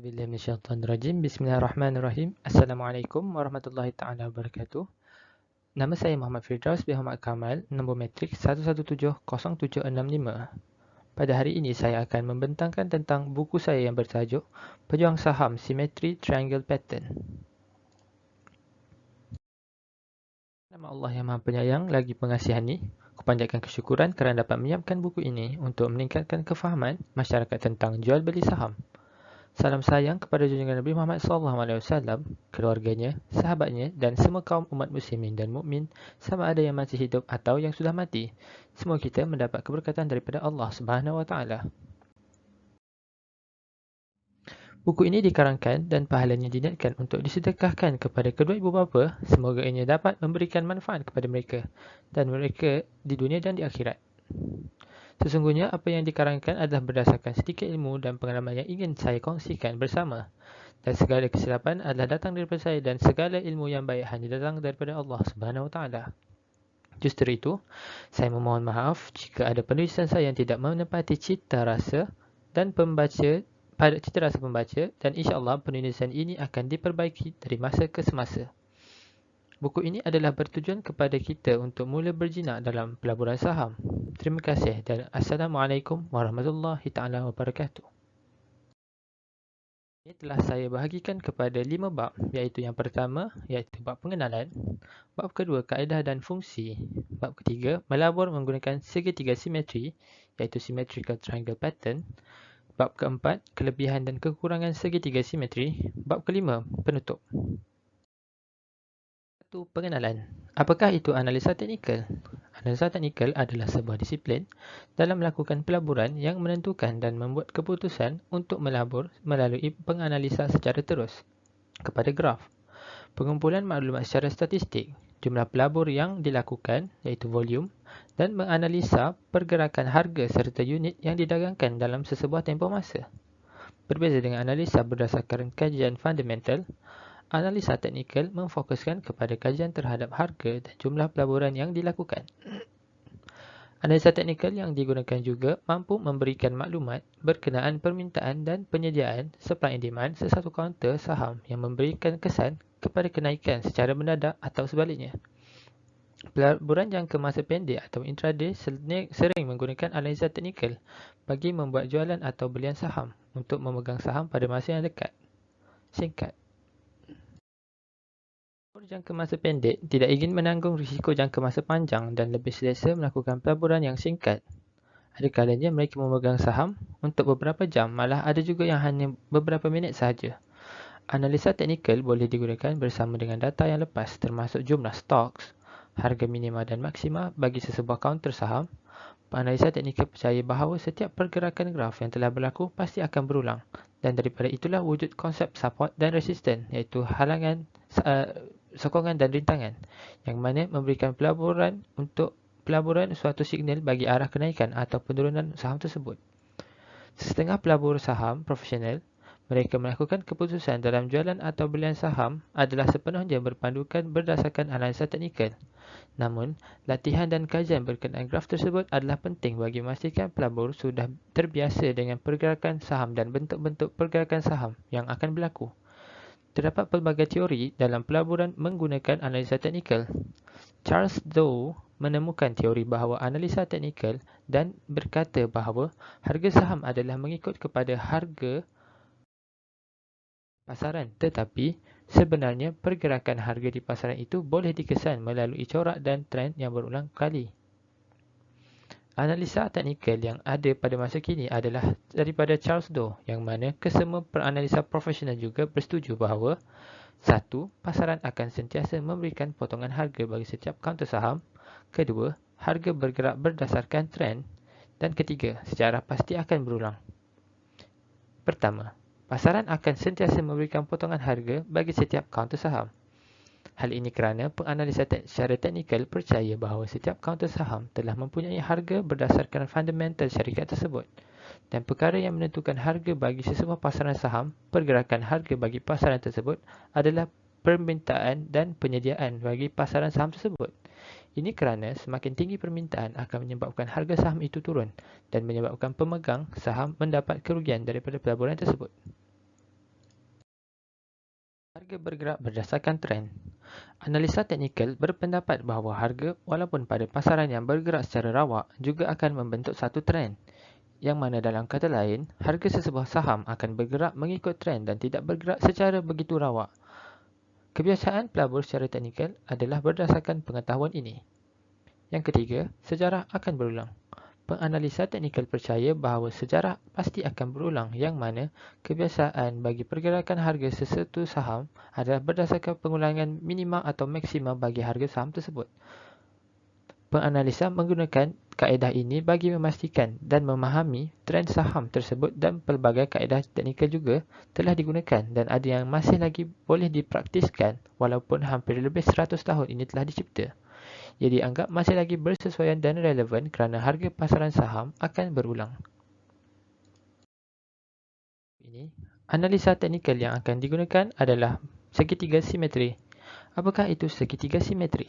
A'udzubillahi minasyaitonirrajim. Bismillahirrahmanirrahim. Assalamualaikum warahmatullahi taala wabarakatuh. Nama saya Muhammad Firdaus bin Muhammad Kamal, nombor metrik 1170765. Pada hari ini saya akan membentangkan tentang buku saya yang bertajuk Pejuang Saham Simetri Triangle Pattern. Nama Allah yang Maha Penyayang lagi Pengasihani. Kupanjatkan kesyukuran kerana dapat menyiapkan buku ini untuk meningkatkan kefahaman masyarakat tentang jual beli saham. Salam sayang kepada junjungan Nabi Muhammad SAW, keluarganya, sahabatnya dan semua kaum umat muslimin dan mukmin sama ada yang masih hidup atau yang sudah mati. Semua kita mendapat keberkatan daripada Allah Subhanahu Wa Taala. Buku ini dikarangkan dan pahalanya diniatkan untuk disedekahkan kepada kedua ibu bapa. Semoga ianya dapat memberikan manfaat kepada mereka dan mereka di dunia dan di akhirat. Sesungguhnya apa yang dikarangkan adalah berdasarkan sedikit ilmu dan pengalaman yang ingin saya kongsikan bersama. Dan segala kesilapan adalah datang daripada saya dan segala ilmu yang baik hanya datang daripada Allah Subhanahu Wa Taala. Justru itu, saya memohon maaf jika ada penulisan saya yang tidak menepati cita rasa pembaca dan insya-Allah penulisan ini akan diperbaiki dari masa ke semasa. Buku ini adalah bertujuan kepada kita untuk mula berjinak dalam pelaburan saham. Terima kasih dan Assalamualaikum warahmatullahi taala wabarakatuh. Ini telah saya bahagikan kepada 5 bab, iaitu yang pertama iaitu bab pengenalan, bab kedua kaedah dan fungsi, bab ketiga melabur menggunakan segitiga simetri iaitu symmetrical triangle pattern, bab keempat kelebihan dan kekurangan segitiga simetri, bab kelima penutup. Pengenalan. Apakah itu analisa teknikal? Analisa teknikal adalah sebuah disiplin dalam melakukan pelaburan yang menentukan dan membuat keputusan untuk melabur melalui penganalisa secara terus kepada graf, pengumpulan maklumat secara statistik, jumlah pelabur yang dilakukan iaitu volume, dan menganalisa pergerakan harga serta unit yang didagangkan dalam sesebuah tempoh masa. Berbeza dengan analisa berdasarkan kajian fundamental, analisa teknikal memfokuskan kepada kajian terhadap harga dan jumlah pelaburan yang dilakukan. Analisa teknikal yang digunakan juga mampu memberikan maklumat berkenaan permintaan dan penyediaan supply and demand sesuatu kaunter saham yang memberikan kesan kepada kenaikan secara mendadak atau sebaliknya. Pelaburan jangka masa pendek atau intraday sering menggunakan analisa teknikal bagi membuat jualan atau belian saham untuk memegang saham pada masa yang singkat. Jangka masa pendek tidak ingin menanggung risiko jangka masa panjang dan lebih selesa melakukan pelaburan yang singkat. Ada kalanya mereka memegang saham untuk beberapa jam, malah ada juga yang hanya beberapa minit sahaja. Analisa teknikal boleh digunakan bersama dengan data yang lepas termasuk jumlah stocks, harga minima dan maksima bagi sesebuah kaunter saham. Penganalisa teknikal percaya bahawa setiap pergerakan graf yang telah berlaku pasti akan berulang dan daripada itulah wujud konsep support dan resistance iaitu sokongan dan rintangan yang mana memberikan pelaburan suatu signal bagi arah kenaikan atau penurunan saham tersebut. Setengah pelabur saham profesional, mereka melakukan keputusan dalam jualan atau belian saham adalah sepenuhnya berpandukan berdasarkan analisa teknikal. Namun, latihan dan kajian berkenaan graf tersebut adalah penting bagi memastikan pelabur sudah terbiasa dengan pergerakan saham dan bentuk-bentuk pergerakan saham yang akan berlaku. Terdapat pelbagai teori dalam pelaburan menggunakan analisa teknikal. Charles Dow menemukan teori bahawa analisa teknikal dan berkata bahawa harga saham adalah mengikut kepada harga pasaran, tetapi sebenarnya pergerakan harga di pasaran itu boleh dikesan melalui corak dan trend yang berulang kali. Analisa teknikal yang ada pada masa kini adalah daripada Charles Dow, yang mana kesemua peranalisa profesional juga bersetuju bahawa 1. Pasaran akan sentiasa memberikan potongan harga bagi setiap kaunter saham. 2. Harga bergerak berdasarkan trend. Dan 3. Sejarah pasti akan berulang. Pertama, pasaran akan sentiasa memberikan potongan harga bagi setiap kaunter saham. Hal ini kerana penganalisa secara teknikal percaya bahawa setiap kaunter saham telah mempunyai harga berdasarkan fundamental syarikat tersebut. Dan perkara yang menentukan harga bagi sesebuah pasaran saham, pergerakan harga bagi pasaran tersebut adalah permintaan dan penyediaan bagi pasaran saham tersebut. Ini kerana semakin tinggi permintaan akan menyebabkan harga saham itu turun dan menyebabkan pemegang saham mendapat kerugian daripada pelaburan tersebut. Harga bergerak berdasarkan trend. Analisa teknikal berpendapat bahawa harga, walaupun pada pasaran yang bergerak secara rawak, juga akan membentuk satu trend, yang mana dalam kata lain, harga sesebuah saham akan bergerak mengikut trend dan tidak bergerak secara begitu rawak. Kebiasaan pelabur secara teknikal adalah berdasarkan pengetahuan ini. Yang ketiga, sejarah akan berulang. Penganalisa teknikal percaya bahawa sejarah pasti akan berulang, yang mana kebiasaan bagi pergerakan harga sesuatu saham adalah berdasarkan pengulangan minima atau maksima bagi harga saham tersebut. Penganalisa menggunakan kaedah ini bagi memastikan dan memahami trend saham tersebut, dan pelbagai kaedah teknikal juga telah digunakan dan ada yang masih lagi boleh dipraktiskan walaupun hampir lebih 100 tahun ini telah dicipta. Ia dianggap masih lagi bersesuaian dan relevan kerana harga pasaran saham akan berulang. Ini, analisa teknikal yang akan digunakan adalah segitiga simetri. Apakah itu segitiga simetri?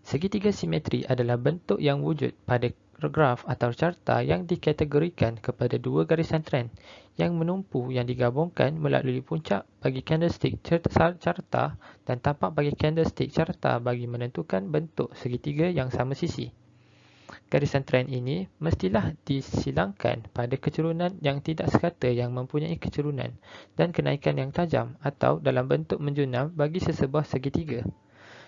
Segitiga simetri adalah bentuk yang wujud pada graf atau carta yang dikategorikan kepada dua garisan trend yang menumpu yang digabungkan melalui puncak bagi candlestick carta dan tapak bagi candlestick carta bagi menentukan bentuk segitiga yang sama sisi. Garisan trend ini mestilah disilangkan pada kecurunan yang tidak sekata yang mempunyai kecurunan dan kenaikan yang tajam atau dalam bentuk menjunam bagi sesebuah segitiga.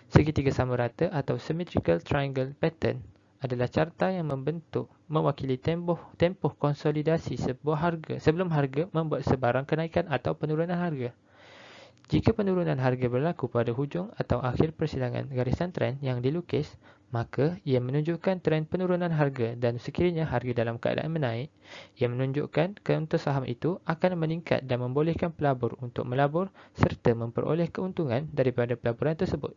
Segitiga sama rata atau symmetrical triangle pattern adalah carta yang mewakili tempoh konsolidasi sebuah harga sebelum harga membuat sebarang kenaikan atau penurunan harga. Jika penurunan harga berlaku pada hujung atau akhir persilangan garisan trend yang dilukis, maka ia menunjukkan trend penurunan harga, dan sekiranya harga dalam keadaan menaik, ia menunjukkan keuntungan saham itu akan meningkat dan membolehkan pelabur untuk melabur serta memperoleh keuntungan daripada pelaburan tersebut.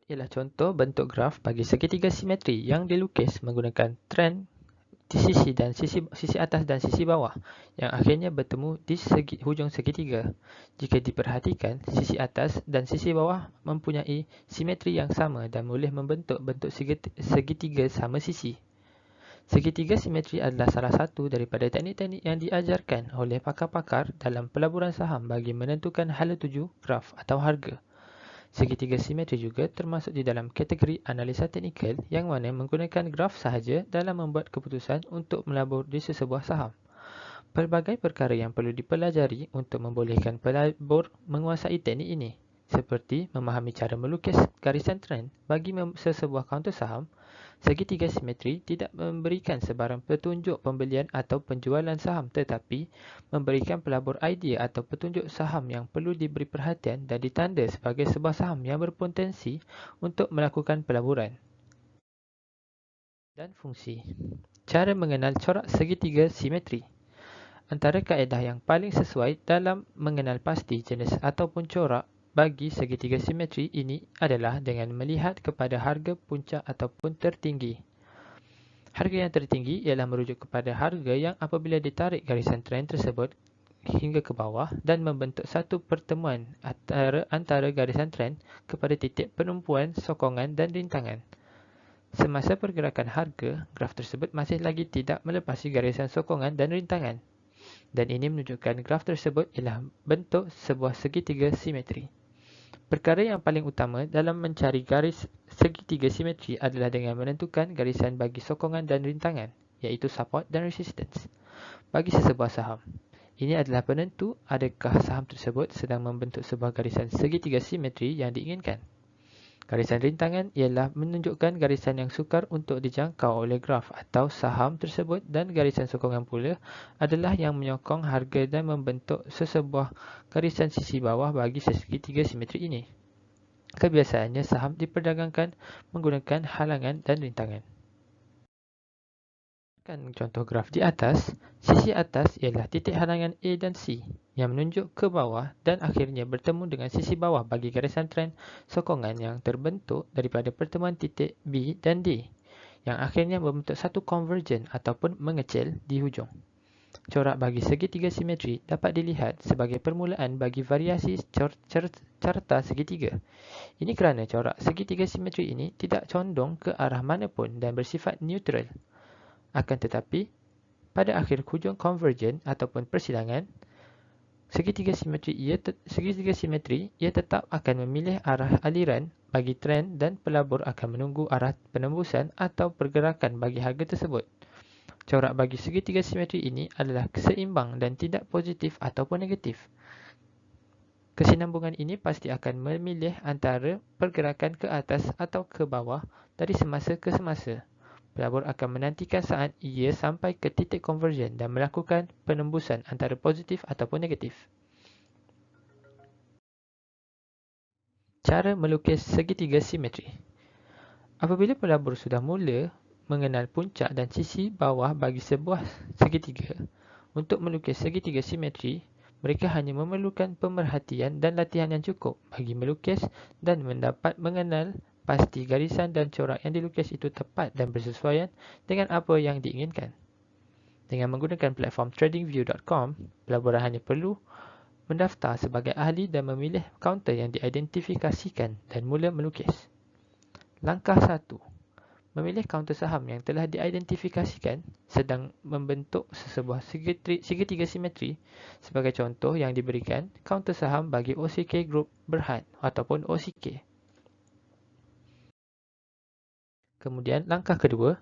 Ialah contoh bentuk graf bagi segitiga simetri yang dilukis menggunakan trend di sisi atas dan sisi bawah yang akhirnya bertemu di hujung segitiga. Jika diperhatikan, sisi atas dan sisi bawah mempunyai simetri yang sama dan boleh membentuk bentuk segitiga sama sisi. Segitiga simetri adalah salah satu daripada teknik-teknik yang diajarkan oleh pakar-pakar dalam pelaburan saham bagi menentukan hala tuju graf atau harga. Segitiga simetri juga termasuk di dalam kategori analisa teknikal yang mana menggunakan graf sahaja dalam membuat keputusan untuk melabur di sesebuah saham. Pelbagai perkara yang perlu dipelajari untuk membolehkan pelabur menguasai teknik ini, seperti memahami cara melukis garisan trend bagi sesebuah kaunter saham. Segitiga simetri tidak memberikan sebarang petunjuk pembelian atau penjualan saham, tetapi memberikan pelabur idea atau petunjuk saham yang perlu diberi perhatian dan ditanda sebagai sebuah saham yang berpotensi untuk melakukan pelaburan. Dan fungsi. Cara mengenal corak segitiga simetri. Antara kaedah yang paling sesuai dalam mengenal pasti jenis ataupun corak bagi segitiga simetri ini adalah dengan melihat kepada harga puncak ataupun tertinggi. Harga yang tertinggi ialah merujuk kepada harga yang apabila ditarik garisan trend tersebut hingga ke bawah dan membentuk satu pertemuan antara garisan trend kepada titik penumpuan, sokongan dan rintangan. Semasa pergerakan harga, graf tersebut masih lagi tidak melepasi garisan sokongan dan rintangan. Dan ini menunjukkan graf tersebut ialah bentuk sebuah segitiga simetri. Perkara yang paling utama dalam mencari garis segitiga simetri adalah dengan menentukan garisan bagi sokongan dan rintangan, iaitu support dan resistance, bagi sesebuah saham. Ini adalah penentu adakah saham tersebut sedang membentuk sebuah garisan segitiga simetri yang diinginkan. Garisan rintangan ialah menunjukkan garisan yang sukar untuk dijangkau oleh graf atau saham tersebut, dan garisan sokongan pula adalah yang menyokong harga dan membentuk sesebuah garisan sisi bawah bagi segitiga simetri ini. Kebiasaannya saham diperdagangkan menggunakan halangan dan rintangan. Contoh graf di atas, sisi atas ialah titik halangan A dan C yang menunjuk ke bawah dan akhirnya bertemu dengan sisi bawah bagi garisan trend sokongan yang terbentuk daripada pertemuan titik B dan D yang akhirnya membentuk satu convergent ataupun mengecil di hujung. Corak bagi segitiga simetri dapat dilihat sebagai permulaan bagi variasi carta segitiga. Ini kerana corak segitiga simetri ini tidak condong ke arah manapun dan bersifat neutral. Akan tetapi, pada akhir hujung convergent ataupun persilangan, Segitiga simetri ia tetap akan memilih arah aliran bagi trend dan pelabur akan menunggu arah penembusan atau pergerakan bagi harga tersebut. Corak bagi segitiga simetri ini adalah seimbang dan tidak positif ataupun negatif. Kesinambungan ini pasti akan memilih antara pergerakan ke atas atau ke bawah dari semasa ke semasa. Pelabur akan menantikan saat ia sampai ke titik conversion dan melakukan penembusan antara positif ataupun negatif. Cara melukis segitiga simetri. Apabila pelabur sudah mula mengenal puncak dan sisi bawah bagi sebuah segitiga, untuk melukis segitiga simetri, mereka hanya memerlukan pemerhatian dan latihan yang cukup bagi melukis dan mendapat mengenal pasti garisan dan corak yang dilukis itu tepat dan bersesuaian dengan apa yang diinginkan. Dengan menggunakan platform tradingview.com, pelabur hanya perlu mendaftar sebagai ahli dan memilih kaunter yang diidentifikasikan dan mula melukis. Langkah 1. Memilih kaunter saham yang telah diidentifikasikan sedang membentuk sebuah segitiga simetri. Sebagai contoh yang diberikan, kaunter saham bagi OCK Group Berhad ataupun OCK. Kemudian langkah kedua,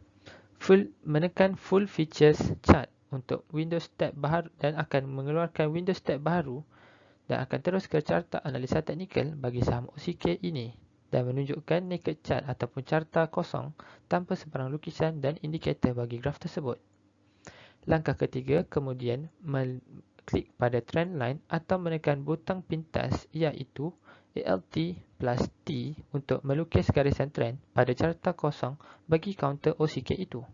menekan Full Features Chart untuk Windows tab baharu dan akan mengeluarkan Windows tab baharu dan akan terus ke carta analisa teknikal bagi saham OCK ini dan menunjukkan naked chart ataupun carta kosong tanpa sebarang lukisan dan indikator bagi graf tersebut. Langkah ketiga kemudian klik pada trend line atau menekan butang pintas iaitu Alt plus T untuk melukis garisan trend pada carta kosong bagi kaunter OCK itu.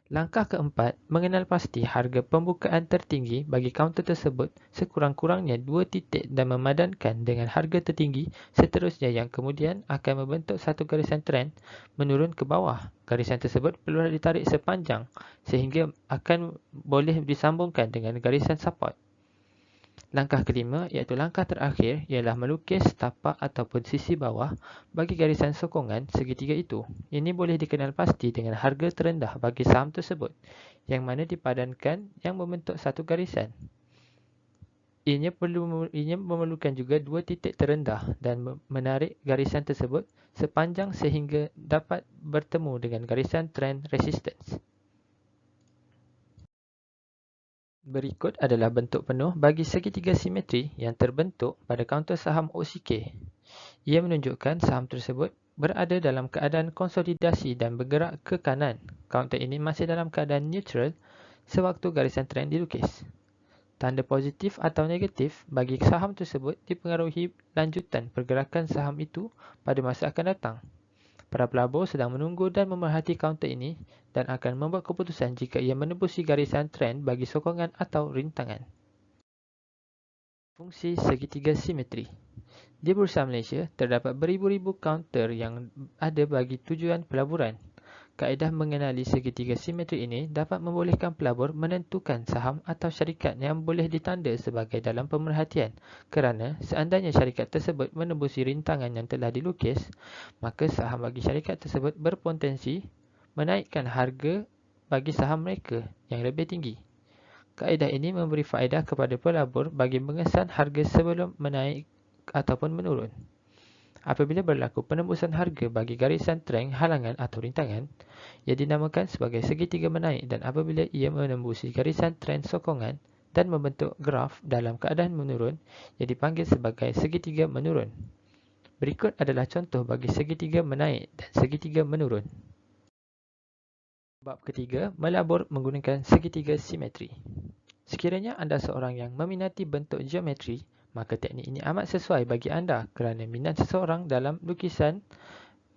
Langkah keempat, mengenal pasti harga pembukaan tertinggi bagi kaunter tersebut sekurang-kurangnya 2 titik dan memadankan dengan harga tertinggi seterusnya yang kemudian akan membentuk satu garisan trend menurun ke bawah. Garisan tersebut perlu ditarik sepanjang sehingga akan boleh disambungkan dengan garisan support. Langkah kelima iaitu langkah terakhir ialah melukis tapak ataupun sisi bawah bagi garisan sokongan segitiga itu. Ini boleh dikenal pasti dengan harga terendah bagi saham tersebut yang mana dipadankan yang membentuk satu garisan. Ianya memerlukan juga 2 titik terendah dan menarik garisan tersebut sepanjang sehingga dapat bertemu dengan garisan trend resistance. Berikut adalah bentuk penuh bagi segitiga simetri yang terbentuk pada kaunter saham OCK. Ia menunjukkan saham tersebut berada dalam keadaan konsolidasi dan bergerak ke kanan. Kaunter ini masih dalam keadaan neutral sewaktu garisan trend dilukis. Tanda positif atau negatif bagi saham tersebut dipengaruhi lanjutan pergerakan saham itu pada masa akan datang. Para pelabur sedang menunggu dan memerhati kaunter ini dan akan membuat keputusan jika ia menembusi garisan trend bagi sokongan atau rintangan. Fungsi segitiga simetri. Di Bursa Malaysia, terdapat beribu-ribu kaunter yang ada bagi tujuan pelaburan. Kaedah mengenali segitiga simetri ini dapat membolehkan pelabur menentukan saham atau syarikat yang boleh ditanda sebagai dalam pemerhatian kerana seandainya syarikat tersebut menembusi rintangan yang telah dilukis, maka saham bagi syarikat tersebut berpotensi menaikkan harga bagi saham mereka yang lebih tinggi. Kaedah ini memberi faedah kepada pelabur bagi mengesan harga sebelum menaik ataupun menurun. Apabila berlaku penembusan harga bagi garisan trend halangan atau rintangan, ia dinamakan sebagai segitiga menaik dan apabila ia menembusi garisan trend sokongan dan membentuk graf dalam keadaan menurun, ia dipanggil sebagai segitiga menurun. Berikut adalah contoh bagi segitiga menaik dan segitiga menurun. Bab ketiga, melabur menggunakan segitiga simetri. Sekiranya anda seorang yang meminati bentuk geometri, maka teknik ini amat sesuai bagi anda kerana minat seseorang dalam lukisan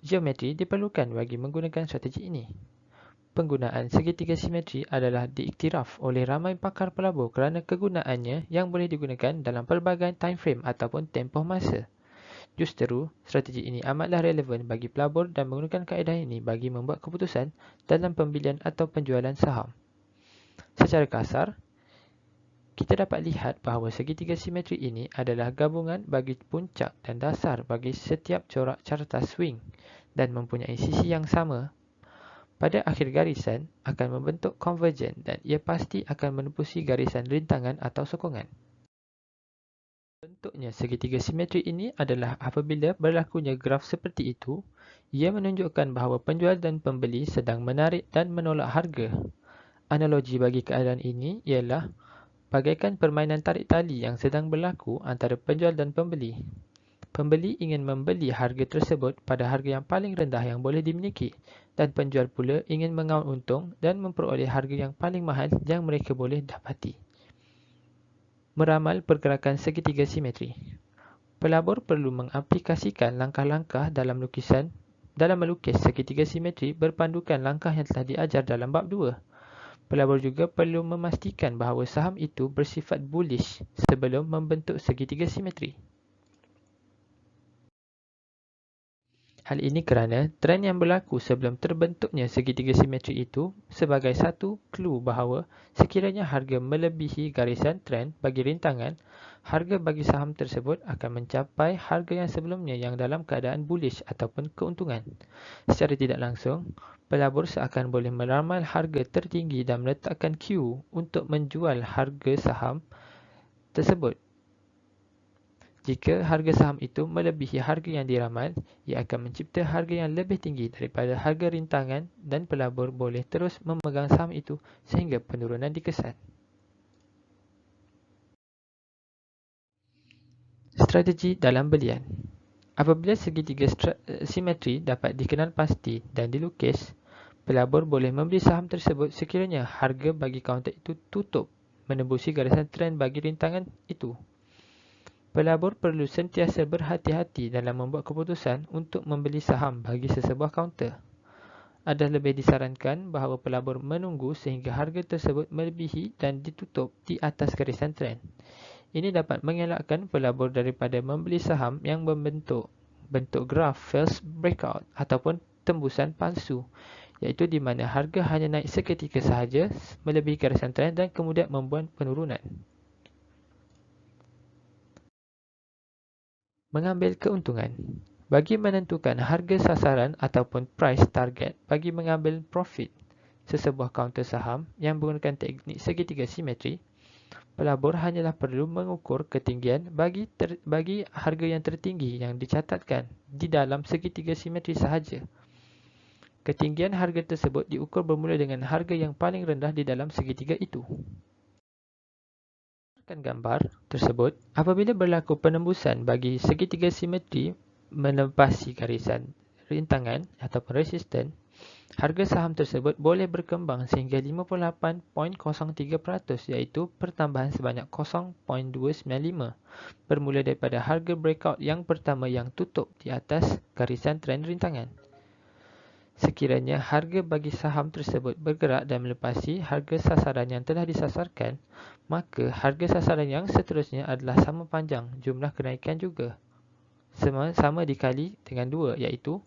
geometri diperlukan bagi menggunakan strategi ini. Penggunaan segitiga simetri adalah diiktiraf oleh ramai pakar pelabur kerana kegunaannya yang boleh digunakan dalam pelbagai time frame ataupun tempoh masa. Justeru, strategi ini amatlah relevan bagi pelabur dan menggunakan kaedah ini bagi membuat keputusan dalam pembelian atau penjualan saham. Secara kasar, kita dapat lihat bahawa segitiga simetri ini adalah gabungan bagi puncak dan dasar bagi setiap corak carta swing dan mempunyai sisi yang sama pada akhir garisan akan membentuk konvergen dan ia pasti akan menembusi garisan rintangan atau sokongan. Bentuknya segitiga simetri ini adalah apabila berlakunya graf seperti itu, ia menunjukkan bahawa penjual dan pembeli sedang menarik dan menolak harga. Analogi bagi keadaan ini ialah bagaikan permainan tarik tali yang sedang berlaku antara penjual dan pembeli. Pembeli ingin membeli harga tersebut pada harga yang paling rendah yang boleh dimiliki dan penjual pula ingin mengaut untung dan memperoleh harga yang paling mahal yang mereka boleh dapati. Meramal pergerakan segitiga simetri. Pelabur perlu mengaplikasikan langkah-langkah dalam melukis segitiga simetri berpandukan langkah yang telah diajar dalam bab 2. Pelabur juga perlu memastikan bahawa saham itu bersifat bullish sebelum membentuk segitiga simetri. Hal ini kerana trend yang berlaku sebelum terbentuknya segitiga simetri itu sebagai satu clue bahawa sekiranya harga melebihi garisan trend bagi rintangan, harga bagi saham tersebut akan mencapai harga yang sebelumnya yang dalam keadaan bullish ataupun keuntungan. Secara tidak langsung, pelabur seakan boleh meramal harga tertinggi dan meletakkan Q untuk menjual harga saham tersebut. Jika harga saham itu melebihi harga yang diramal, ia akan mencipta harga yang lebih tinggi daripada harga rintangan dan pelabur boleh terus memegang saham itu sehingga penurunan dikesan. Strategi dalam belian. Apabila segitiga simetri dapat dikenal pasti dan dilukis, pelabur boleh membeli saham tersebut sekiranya harga bagi kaunter itu tutup menembusi garisan trend bagi rintangan itu. Pelabur perlu sentiasa berhati-hati dalam membuat keputusan untuk membeli saham bagi sesebuah kaunter. Adalah lebih disarankan bahawa pelabur menunggu sehingga harga tersebut melebihi dan ditutup di atas garisan trend. Ini dapat mengelakkan pelabur daripada membeli saham yang membentuk graf false breakout ataupun tembusan palsu, iaitu di mana harga hanya naik seketika sahaja melebihi garisan trend dan kemudian membuat penurunan. Mengambil keuntungan. Bagi menentukan harga sasaran ataupun price target bagi mengambil profit sesebuah kaunter saham yang menggunakan teknik segitiga simetri, pelabur hanyalah perlu mengukur ketinggian bagi harga yang tertinggi yang dicatatkan di dalam segitiga simetri sahaja. Ketinggian harga tersebut diukur bermula dengan harga yang paling rendah di dalam segitiga itu. Gambar tersebut, apabila berlaku penembusan bagi segitiga simetri menepasi garisan rintangan ataupun resisten, harga saham tersebut boleh berkembang sehingga 58.03%, iaitu pertambahan sebanyak 0.295 bermula daripada harga breakout yang pertama yang tutup di atas garisan trend rintangan. Sekiranya harga bagi saham tersebut bergerak dan melepasi harga sasaran yang telah disasarkan, maka harga sasaran yang seterusnya adalah sama panjang jumlah kenaikan juga. Sama dikali dengan 2, iaitu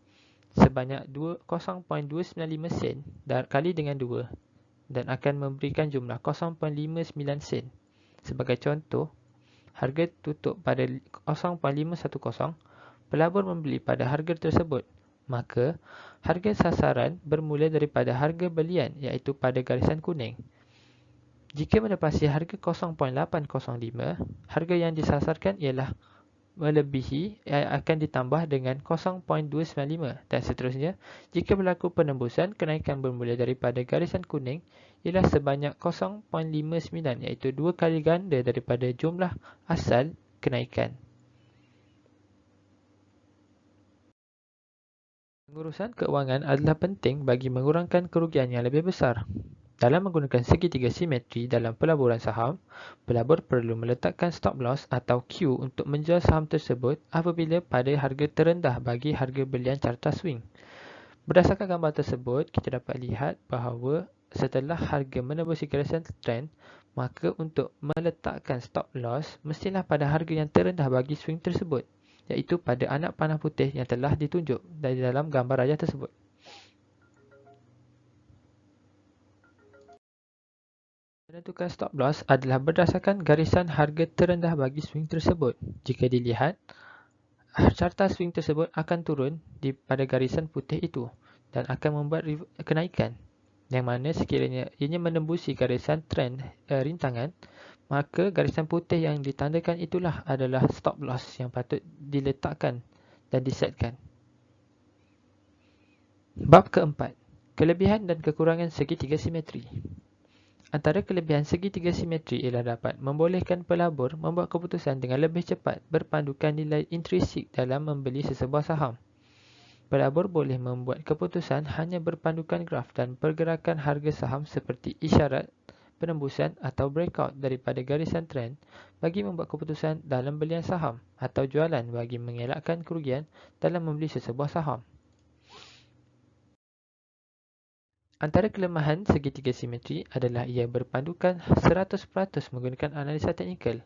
sebanyak 0.295 sen kali dengan 2 dan akan memberikan jumlah 0.59 sen. Sebagai contoh, harga tutup pada 0.510, pelabur membeli pada harga tersebut. Maka, harga sasaran bermula daripada harga belian iaitu pada garisan kuning. Jika menepasi harga 0.805, harga yang disasarkan ialah melebihi akan ditambah dengan 0.295 dan seterusnya. Jika berlaku penembusan, kenaikan bermula daripada garisan kuning ialah sebanyak 0.59 iaitu 2 kali ganda daripada jumlah asal kenaikan. Pengurusan keuangan adalah penting bagi mengurangkan kerugian yang lebih besar. Dalam menggunakan segitiga simetri dalam pelaburan saham, pelabur perlu meletakkan stop loss atau Q untuk menjual saham tersebut apabila pada harga terendah bagi harga belian carta swing. Berdasarkan gambar tersebut, kita dapat lihat bahawa setelah harga menembusi garisan trend, maka untuk meletakkan stop loss mestilah pada harga yang terendah bagi swing tersebut, iaitu pada anak panah putih yang telah ditunjuk dari dalam gambar rajah tersebut. Menentukan stop loss adalah berdasarkan garisan harga terendah bagi swing tersebut. Jika dilihat, carta swing tersebut akan turun pada garisan putih itu. dan akan membuat kenaikan, yang mana sekiranya ianya menembusi garisan trend rintangan, maka garisan putih yang ditandakan itulah adalah stop loss yang patut diletakkan dan disetkan. Bab keempat, kelebihan dan kekurangan segitiga simetri. Antara kelebihan segitiga simetri ialah dapat membolehkan pelabur membuat keputusan dengan lebih cepat berpandukan nilai intrinsik dalam membeli sesebuah saham. Pelabur boleh membuat keputusan hanya berpandukan graf dan pergerakan harga saham seperti isyarat, penembusan atau breakout daripada garisan trend bagi membuat keputusan dalam belian saham atau jualan bagi mengelakkan kerugian dalam membeli sesebuah saham. Antara kelemahan segitiga simetri adalah ia berpandukan 100% menggunakan analisa teknikal.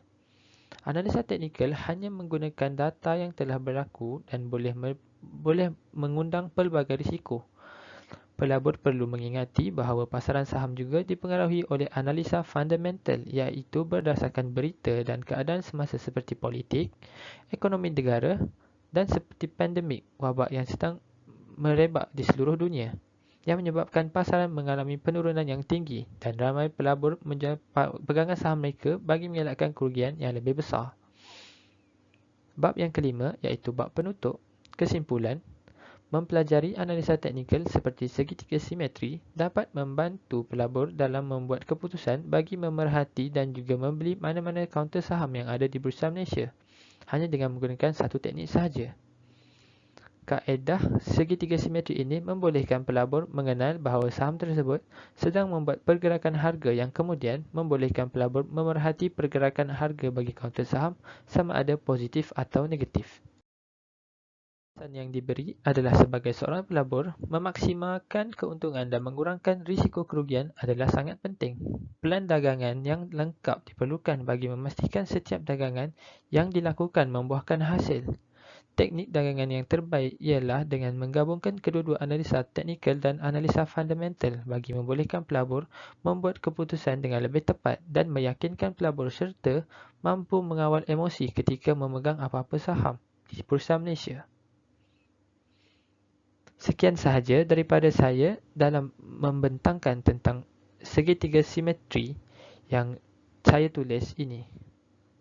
Analisa teknikal hanya menggunakan data yang telah berlaku dan boleh mengundang pelbagai risiko. Pelabur perlu mengingati bahawa pasaran saham juga dipengaruhi oleh analisa fundamental, iaitu berdasarkan berita dan keadaan semasa seperti politik, ekonomi negara dan seperti pandemik wabak yang sedang merebak di seluruh dunia, yang menyebabkan pasaran mengalami penurunan yang tinggi dan ramai pelabur menjual pegangan saham mereka bagi mengelakkan kerugian yang lebih besar. Bab yang kelima iaitu bab penutup. Kesimpulan, mempelajari analisa teknikal seperti segitiga simetri dapat membantu pelabur dalam membuat keputusan bagi memerhati dan juga membeli mana-mana kaunter saham yang ada di Bursa Malaysia hanya dengan menggunakan satu teknik sahaja. Kaedah segitiga simetri ini membolehkan pelabur mengenal bahawa saham tersebut sedang membuat pergerakan harga yang kemudian membolehkan pelabur memerhati pergerakan harga bagi kaunter saham sama ada positif atau negatif. Pesan yang diberi adalah sebagai seorang pelabur, memaksimalkan keuntungan dan mengurangkan risiko kerugian adalah sangat penting. Pelan dagangan yang lengkap diperlukan bagi memastikan setiap dagangan yang dilakukan membuahkan hasil. Teknik dagangan yang terbaik ialah dengan menggabungkan kedua-dua analisa teknikal dan analisa fundamental bagi membolehkan pelabur membuat keputusan dengan lebih tepat dan meyakinkan pelabur serta mampu mengawal emosi ketika memegang apa-apa saham di Bursa Malaysia. Sekian sahaja daripada saya dalam membentangkan tentang segitiga simetri yang saya tulis ini.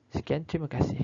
Sekian, terima kasih.